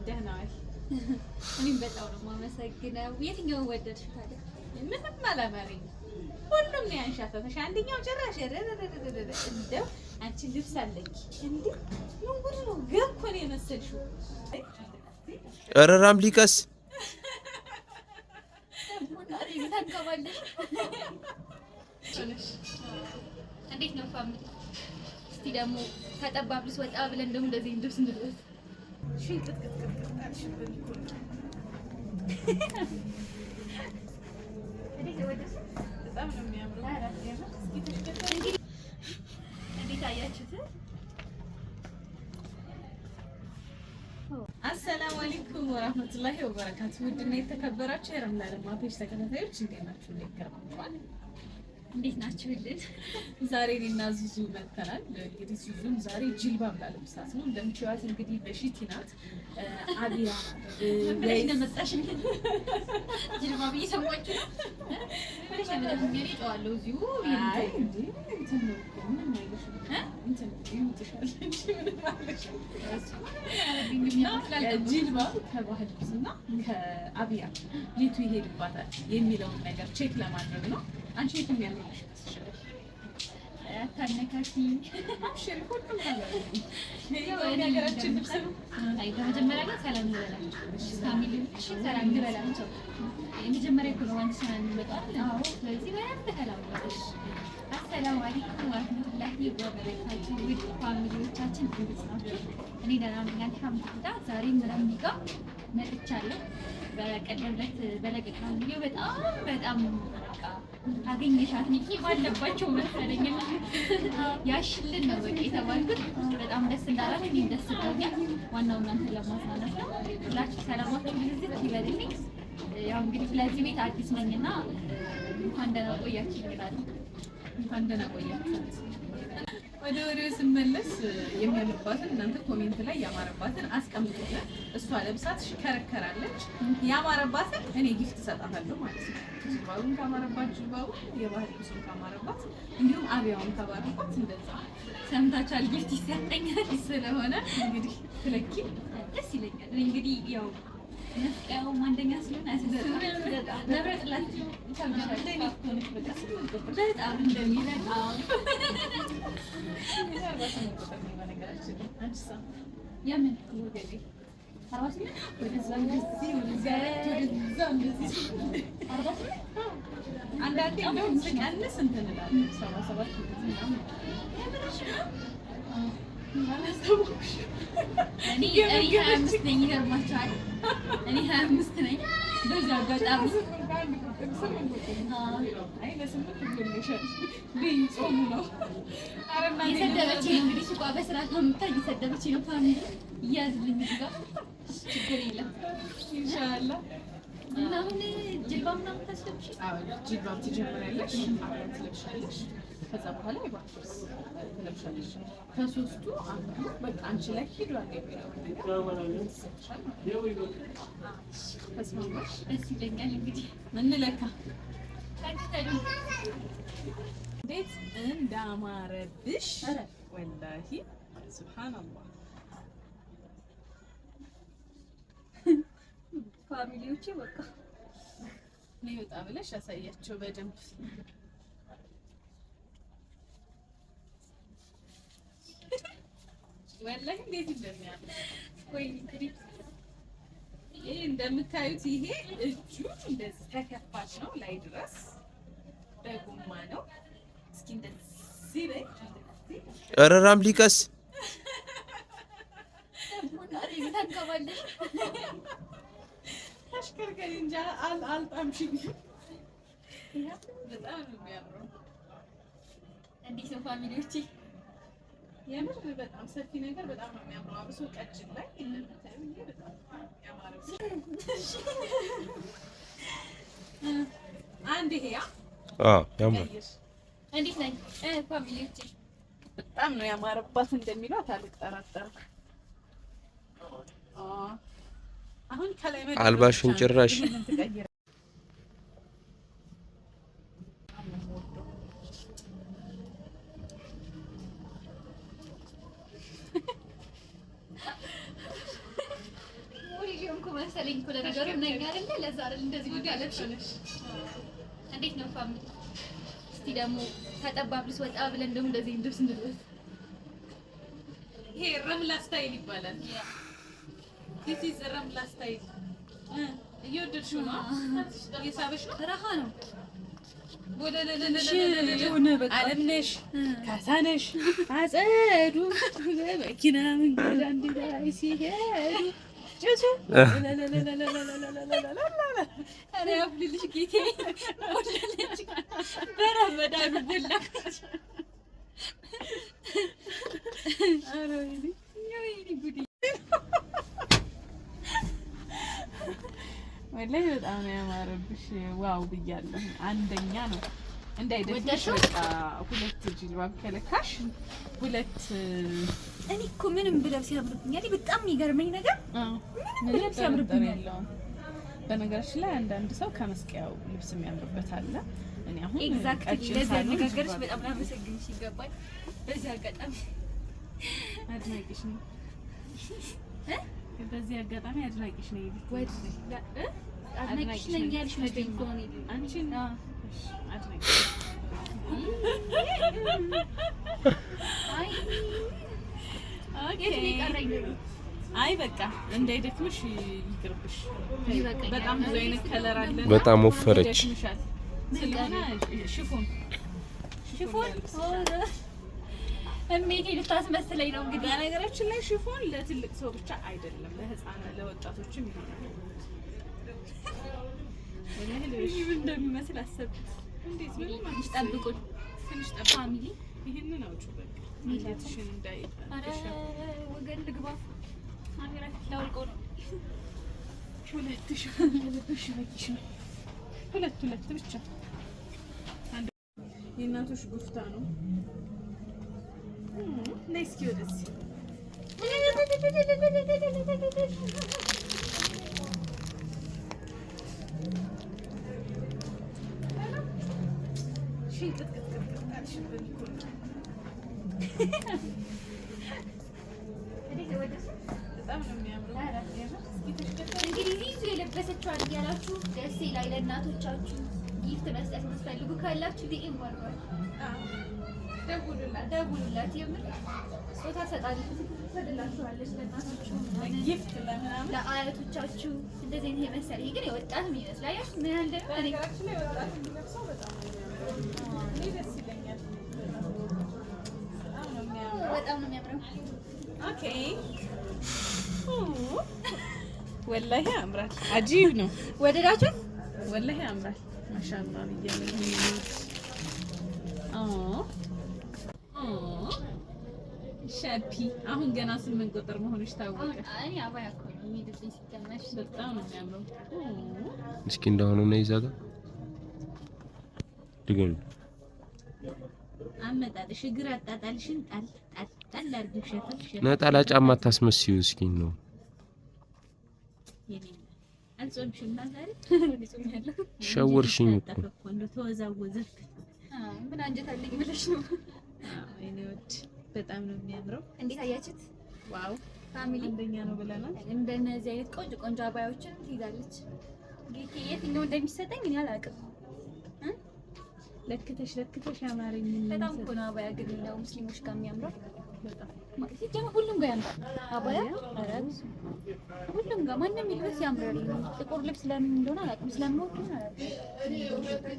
ወደህናል። እኔም በጣም ነው የማመሰግነው። የትኛውን ወደድሽ ታዲያ? ምንም አላማረኝ። ሁሉም ነው ያንሻፈፈሽ። አንደኛው ጭራሽ እንደው አንቺ ልብስ አለኝ እንዴ ምን ጉድ ነው? ገኮ ነው የመሰልሽው። ኧረ ራምሊቀስ እንዴት ነው ፋሚሊ? እስቲ ደግሞ ተጠባብ ልብስ ወጣ ብለን ደግሞ እንደዚህ ልብስ እንድልበስ በጣም ነው የሚያምረው። እንዴት አያችሁት? አሰላሙ አለይኩም ወራህመቱላሂ ወበረካቱሁ። ውድና የተከበራችሁ የረምላ ለማ ፔጅ ተከታታዮች እንዴት ናችሁ? እንዴት ናችሁልን? ዛሬ እኔና ዙዙ መጥተናል። እንግዲህ ዙዙም ዛሬ ጅልባብ ላለብሳት ነው። እንደምትይዋት እንግዲህ በሺቲ ናት። አቢያ ወይስ እንደመጣሽ ጅልባብ እየሰማችሁ ነው? ወይስ እንደዚህ ጨዋለሁ እዚሁ አይ እንዴ እንትን ነው ምን ማለት ነው? እንትን ይውጥሻል እንጂ ምን ማለት ነው? ጅልባብ ከባህል ልብስና ከአቢያ ሊቱ ይሄድባታል የሚለውን ነገር ቼክ ለማድረግ ነው። አንቺ የትም ያለሽ አታነካኪ አብሽሪ ሁሉም ነገር ነው ነገራችን ልብስ ነው። አይ በመጀመሪያ ግን ሰላም እንበላችሁ ፋሚሊ እሺ፣ ሰላም እንበላችሁ። የመጀመሪያ ኮሎዋን ሰላም እንበላችሁ። አዎ፣ ስለዚህ በደንብ ሰላም እንበላችሁ። አሰላሙ አለይኩም ወራህመቱላሂ ወበረካቱሁ። ውድ ፋሚሊዎቻችን እንዴት ናችሁ? እኔ ደህና ነኝ አልሐምዱሊላህ። ዛሬም ረምሊ ጋር መጥቻለሁ። በቀደም ዕለት በለቀቅነው ቪዲዮ በጣም አገኘሻት ሚኪ ባለባቸው መሰለኝ ያሽልን ነው በቃ የተባልኩት። በጣም ደስ እንዳላት እኔም ደስ ብሎኛል። ዋናው እናንተን ለማዝናናት ነው። ሁላችሁ ሰላማችሁ ይብዛ ይበልልኝ። ያው እንግዲህ ለዚህ ቤት አዲስ ነኝና እንኳን ደህና ቆያችሁ ይላል። እንኳን ደህና ቆያችሁ። ወደ ወሬው ስመለስ የሚያምርባትን እናንተ ኮሜንት ላይ ያማረባትን አስቀምጡልን። እሷ ለብሳት ሽከረከራለች። ያማረባትን እኔ ጊፍት እሰጣታለሁ ማለት ነው። ጅልባቡን ካማረባት ጅልባቡ፣ የባህል ልብሱን ካማረባት እንዲሁም አብያውን ካማረባት እንደዛ ሰምታችኋል። ጊፍት ይሰጠኛል ስለሆነ እንግዲህ ትለኪ ደስ ይለኛል። እንግዲህ ያው ነፍቀው አንደኛ ስለሆነ ነብረጥላት በጣም እንደሚለቃ የምን አንዳንዴ እንደውም ስቀንስ እንትን እላለሁ 77 እኔ 25 ነኝ። ይገርማችኋል እኔ 25 ነኝ። በዚህ አጋጣሚ የሰደበችኝ እንግዲህ ሱቋ በስርዓት አምጥታ እየሰደበችኝ ነው። ፋሚሊ እያዝልኝ እዚህ ጋር ችግር የለም ኢንሻአላህ። እና አሁን ጅልባብ ምናምን ታስለብሽ? አዎ ጅልባብ ትጀምሪያለሽ፣ አብረን ትለብሻለሽ። ከዛ በኋላ ይባክስ ትለብሻለሽ። ከሶስቱ አንዱ በቃ አንቺ ላይ ሄዷል የሚለው ነገር ተስማማሽ? ደስ ይለኛል። እንግዲህ እንለካ እንዴት እንዳማረብሽ ወላሂ ሱብሃንአላህ። ፋሚሊዎቼ በቃ እኔ ወጣ ብለሽ ያሳያቸው በደንብ ወላሂ እንዴት እንደሚያምር። ወይ እንግዲህ ይሄ እንደምታዩት ይሄ እጁ እንደዚህ ተከፋች ነው ላይ ድረስ በጎማ ነው። እስኪ እንደዚህ በይ። ኧረ ራምሊቀስ ተሽከርከሪ እንጂ አልጣምሽኝ። በጣም ነው የሚያምረው። እንዴት ነው ፋሚሊዎቼ? የምር በጣም ሰፊ ነገር በጣም ነው የሚያምረው። አብሶ ቀጭን ላይ እንደምታዩ ይሄ በጣም ያማረው። አንድ ይሄ ያምራል። እንዴት ነኝ ፋሚሊዎቼ? በጣም ነው ያማረባት እንደሚሏት አልጠራጠርም። አሁን ከላይ አልባሽን ጭራሽ መሰለኝ እኮ ለነገሩ ነኝ አይደለ? ለዛ አይደል እንደዚህ ጉድ ያለች። እንዴት ነው ፋሚሊ? እስቲ ደግሞ ተጠባብ ልብስ ወጣ ብለን ደግሞ እንደዚህ ልብስ እንልበስ። ይሄ ረምላ ስታይል ይባላል። this is ረምላ ስታይል። እየወደድሽው ነው? እየሳበሽ ነው? ረሃ ነው። አለምነሽ ካሳነሽ አጸዱ በመኪና መንገድ አንድ ላይ ሲሄዱ ጭሱ ኧረ ያብልልሽ ጌታዬ ወለለች በረመዳኑ በላች። ኧረ ወይኔ ጉድ ወላሂ በጣም ነው ያማረብሽ። ዋው ብያለሁ። አንደኛ ነው እንዳይደፍሽ። በቃ ሁለት ጅልባብ ከለካሽ ሁለት እኔ እኮ ምንም ብለብስ ያምርብኛል። በጣም የሚገርመኝ ነገር ምንም ብለብስ ያምርብኛል። በነገራችን ላይ አንዳንድ ሰው ከመስቀያው ልብስ የሚያምርበት አለ። እኔ አሁን ኤግዛክትሊ ለዚህ አነጋገርሽ በጣም ላመሰግንሽ ይገባል። በዚህ አጋጣሚ አድናቂሽ ነኝ። በዚህ አጋጣሚ አድናቂሽ ነኝ። አድናቂሽ ነኝ ያልሽ መስሎኝ እኮ ነው። አንቺን አድናቂ አይ በቃ እንዳይደክምሽ ይቅርብሽ። በጣም ብዙ አይነት ከለር አለ። በጣም ወፈረች። ስለሆነ ሽፎን እሜቴ ልታስመስለኝ ነው እንግዲህ። በነገራችን ላይ ሽፎን ለትልቅ ሰው ብቻ አይደለም፣ ለህፃናት ለወጣቶችም ይሆናል። ምን እንደሚመስል አሰብኩት። እንዴት ምን ትንሽ ጠብቁኝ፣ ትንሽ ጠብቁ ፋሚሊ። ይሄንን አውጪ በቃ እንዴትሽን እንዳይጣ። ኧረ ወገን ልግባ። ካሜራ ላውልቀው ነው። ሁለት ብቻ። አንድ የእናቶች ጉፍታ ነው። ነይ እስኪ ወደዚህ በጣም ነው የሚያምረው። እንግዲህ ይዙ የለበሰችዋል እያላችሁ ደስ ይላል። ለእናቶቻችሁ ጊፍት መስጠት የምትፈልጉ ካላችሁ ዲኤም ወርዷል፣ ደውሉላት። የምር ስጦታ ሰጣላችኋለች ለእናቶቻችሁ ጊፍት ለምናምን ለአያቶቻችሁ እንደዚህ ነው የመሰለ። ይሄ ግን የወጣት ይመስላል። ያሽ ምን አለ እኔ ደስ ይለኛል። በጣም ነው የሚያምረው። ኦኬ ወላሂ ያምራል። አጂብ ነው። ወደዳችሁ? ወላሂ ያምራል። ማሻአላህ ብያለሁ። ሻፒ አሁን ገና 8 ቁጥር መሆንሽ ታወቀ። አይ አባያ እኮ ነው የሚደርሰኝ ሲተመሽ። በጣም ነው የሚያምረው። እስኪ እንደሆነ ነው ይዛጋ ድገም አመጣጥሽ እግር አጣጣልሽን ጣል አድርጊው። ሸፈፍ ነጠላ ጫማ ታስመስዩ እስኪ ነው አልጾምሽም ዛሬ? ሸወርሽኝ እኮ እንደው ተወዛወዘክ። ምን አንጀት አለኝ ብለሽ ነው? እኔ ወድ በጣም ነው የሚያምረው። እንዴት አያችሁት? ዋው ፋሚሊ አንደኛ ነው ብለናል። እንደነዚህ አይነት ቆንጆ ቆንጆ አባዮችን ትይዛለች። ጌቴ የትኛው እንደሚሰጠኝ እኔ አላውቅም። ለክተሽ አማረኝ። በጣም እኮ ነው አባያ ግን ነው ሙስሊሞች ጋር የሚያምረው። በጣም ሲጀምር ሁሉም ጋር ያምራል አባያ። ሁሉም ጋር ማንም ይልበስ ያምራል። ጥቁር ልብስ ለምን እንደሆነ አላውቅም፣ ስለምወድ ነው አላውቅም።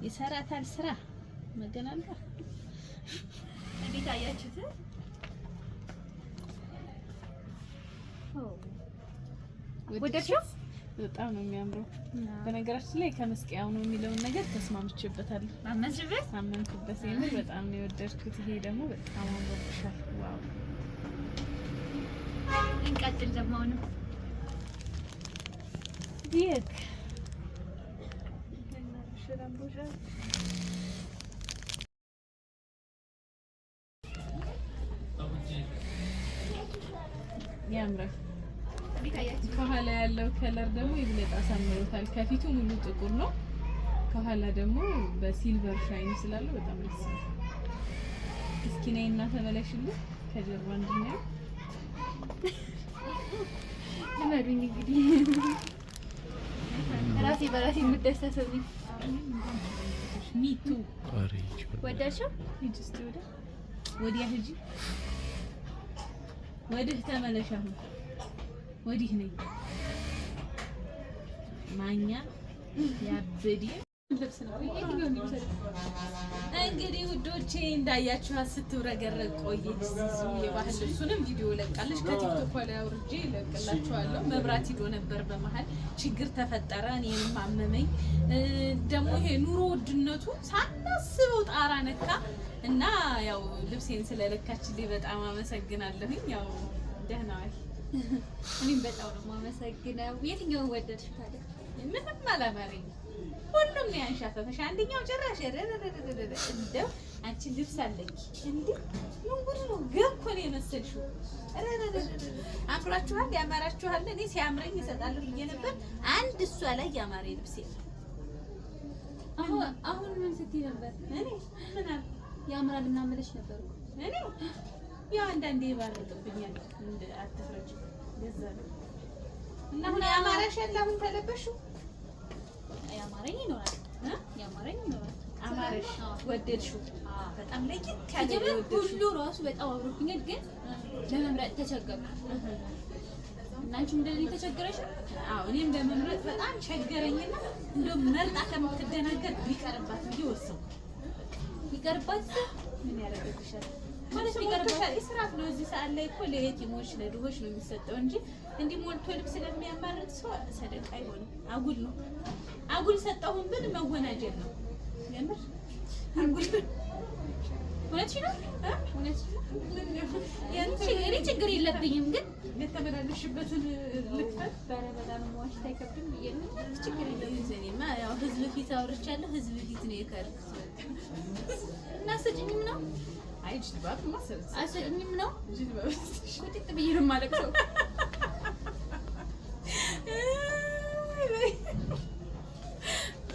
ይሰራታል ስራ መገናኛ። እንዴት አያችሁት? ወደድሽው? በጣም ነው የሚያምረው። በነገራችን ላይ ከመስቀያው ነው የሚለውን ነገር ተስማምቼበታለሁ። አመንኩበት። የምር በጣም ነው የወደድኩት። ይሄ ደግሞ በጣም አምሮብሻል። ዋው እንቀጥል ደግሞ ነው ዲክ ያምራል። ከኋላ ያለው ከለር ደግሞ ይብለጥ አሳምሮታል። ከፊቱ ሙሉ ጥቁር ነው፣ ከኋላ ደግሞ በሲልቨር ሻይን ስላለው በጣም ደስ ይላል። እስኪ ነይና ተመለሽልኝ ከጀርባ እንድናየው ለማዱኝ እንግዲህ ራሴ በራሴ የምደሰተው ሚቱ ወዳሽው ሂጂ እስኪ ወዲያ ሂጂ ወዲህ ተመለሽ አሁን ወዲህ ነኝ ማኛ ያበዲ ልብስ ነው እንግዲህ ውዶቼ እንዳያችኋት ስትውረገረግ ቆየች ሲሱ የባህል ልብሱንም ቪዲዮ ለቃለች ከቲክቶክ ላይ አውርጄ ለቅላችኋለሁ መብራት ሂዶ ነበር በመሃል ችግር ተፈጠረ እኔንም አመመኝ ደግሞ ይሄ ኑሮ ውድነቱ ሳናስበው ጣራ ነካ እና ያው ልብሴን ስለለካችልኝ በጣም አመሰግናለሁኝ ያው ደህና ዋል እኔም በጣም ነው የማመሰግነው የትኛውን ወደድሽ ታዲያ ምንም አላማረኝ ሁሉም ነው ያንሻፈፈሽ አንደኛው ጭራሽ እንደው አንቺ ልብስ አለኝ እንዴ ምን ጉድ ነው ገኮ ነው የመሰልሽው አምራችኋል ያማራችኋል እኔ ሲያምረኝ እሰጣለሁ ብዬ ነበር አንድ እሷ ላይ ያማረ ልብስ አሁን ምን ስትይ ነበር እኔ ምን አለ ያምራል እና መለሽ ነበር እኔ ያው አንዳንዴ ባረጥብኛል እንደ አትፍረጅ ገዛ እና አሁን ያማረሽ አሁን ተለበሽው ያማረኝ ይኖራል አማረሽ ወደድሽው በጣም ለይት ያለ ሁሉ ራሱ በጣም አብሮብኛል ግን ለመምረጥ ተቸገርኩ እና አንቺ እንደዚህ ተቸገረሽ እኔም ለመምረጥ በጣም ቸገረኝና እንደው መርጣ ከምትደናገር ቢቀርባት ይወሰው ይቀርባት ምን ያደርግልሻል ማለት ይቀርባት እስራት ነው እዚህ ሰዓት ላይ እኮ ለየቲሞች ለድሆች ነው የሚሰጠው እንጂ እንዲህ ሞልቶ ልብስ ስለሚያማርጥ ሰው ሰደቃ አይሆንም አጉል ሰጣሁን ብል መወናጀል ነው የምር አጉል ወለች ነው እኔ ችግር የለብኝም ግን ለተመላለሽበትን ልክፈት በረበዳን ሟሽ ታይከብድም ይየምን ችግር የለብኝማ ያው ህዝብ ፊት አውርቻለሁ ህዝብ ፊት ነው የከርኩት እና ሰጭኝም ነው አይ ጅልባብ ማሰረት አሰጭኝም ነው ጅልባብ ወጥጥ ብዬሽ ማለት ነው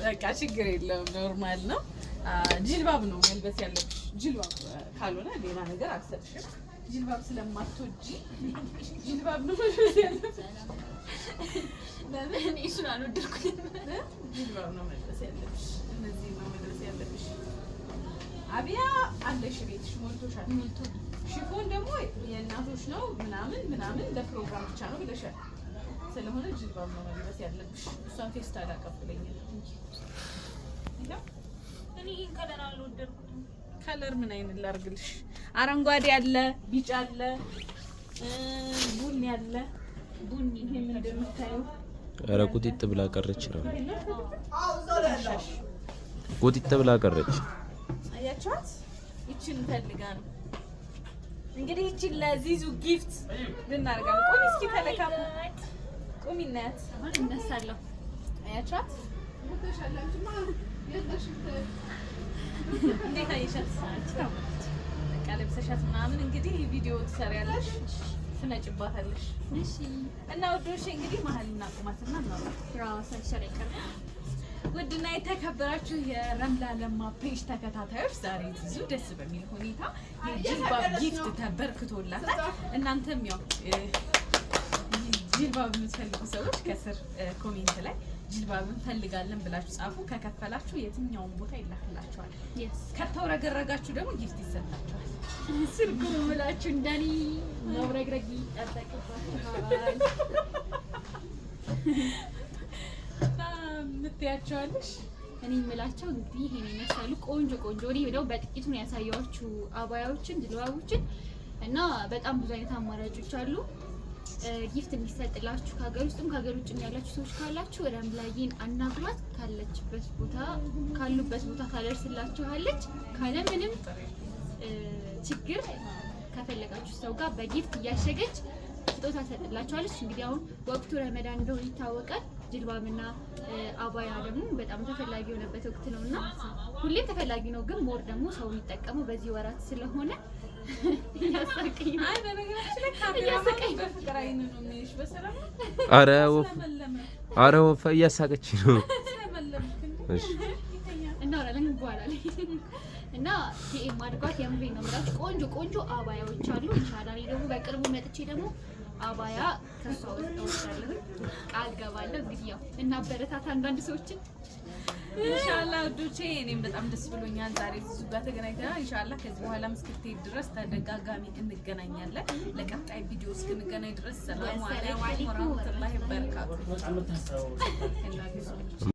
በቃ ችግር የለውም ኖርማል ነው ጅልባብ ነው መልበስ ያለብሽ ጅልባብ ካልሆነ ሌላ ነገር አልሰጥሽም ጅልባብ ስለማትወጂ ጅልባብ ነው መልበስ ያለብሽ ለምን እሱን አልወደድኩኝም ጅልባብ ነው መልበስ ያለብሽ እነዚህ ነው መልበስ ያለብሽ አብያ አለሽ ቤትሽ ሞልቶሻል ሽፎን ደግሞ የእናቶች ነው ምናምን ለፕሮግራም ብቻ ነው ብለሻል ስለሆነ ጅልባብ ነው መልበስ ያለብሽ እሷን ፌስታል አቀብለኛል እኔ ከለር አልወደድኩትም ከለር ምን አይነት ላርግልሽ አረንጓዴ አለ ቢጫ አለ ቡኒ አለ ቡኒ ይሄ ምን እንደምታዩ ኧረ ቁጢጥ ብላ ቀረች ነው ቁጢጥ ብላ ቀረች አያችኋት ይቺን ፈልጋ ነው እንግዲህ ይቺን ለዚዙ ጊፍት ልናርጋል ቆይ እስኪ ተለካም ቆይ እናት አሁን እነሳለሁ አያችኋት ወተሻላችሁ እንዴት አየሻት በቃ ለብሰሻት ምናምን እንግዲህ ቪዲዮ ትሰሪያለሽ ትነጭባታለሽ እሺ እና ወዶሽ እንግዲህ መሀል እናቆማትና ነው ራሳችን አይቀር ውድና የተከበራችሁ የረምላ ለማ ፔጅ ተከታታዮች ዛሬ ብዙ ደስ በሚል ሁኔታ የጅልባብ ጊፍት ተበርክቶላታል እናንተም ያው ጅልባብ የምትፈልጉ ሰዎች ከስር ኮሜንት ላይ ጅልባብ እንፈልጋለን ብላችሁ ጻፉ ከከፈላችሁ የትኛውን ቦታ ይላክላችኋል ከተወረገረጋችሁ ደግሞ ጊፍት ይሰጣችኋል ስልኩ ብላችሁ እንደኔ መብረግረግ ይጠበቅባችኋል ምትያቸዋለሽ እኔ የምላቸው እንግዲህ ይሄን ይመስላሉ ቆንጆ እኔ ደግሞ በጥቂቱ ነው ያሳየኋችሁ አባያዎችን ጅልባቦችን እና በጣም ብዙ አይነት አማራጮች አሉ ጊፍት እንዲሰጥላችሁ ከሀገር ውስጥም ከሀገር ውጭም ያላችሁ ሰዎች ካላችሁ ረምላዬን አናግሯት ካሉበት ቦታ ታደርስላችኋለች ካለ ምንም ችግር ከፈለጋችሁ ሰው ጋር በጊፍት እያሸገች ስጦታ ሰጥላችኋለች እንግዲህ አሁን ወቅቱ ረመዳን እንደሆነ ይታወቃል ጅልባብና አባያ ደግሞ በጣም ተፈላጊ የሆነበት ወቅት ነውና ሁሌም ተፈላጊ ነው ግን ሞር ደግሞ ሰው የሚጠቀመው በዚህ ወራት ስለሆነ ያሳቀኝ አይ በነገራችን ላይ ካሜራማን በፍቅር አይን ነው የሚልሽ በሰላም ኧረ ወፍ እያሳቀች ነው እናወራለን በኋላ ላይ እና ቲኤም አድርጓት የምሬ ነው የምላችሁ። ቆንጆ ቆንጆ አባያዎች አሉ። ኢንሻአላህ እኔ ደግሞ በቅርቡ መጥቼ ደግሞ አባያ ከሷ ወስዳለሁ ቃል ገባለሁ። እንግዲህ ያው እናበረታታ አንዳንድ ሰዎችን ኢንሻአላህ ውዶቼ። እኔም በጣም ደስ ብሎኛል ዛሬ እዚህ ጋር ተገናኝተናል። ኢንሻአላህ ከዚህ በኋላ እስክትሄድ ድረስ ተደጋጋሚ እንገናኛለን። ለቀጣይ ቪዲዮ እስክንገናኝ ድረስ ሰላም አለይኩም ወራህመቱላሂ ወበረካቱ።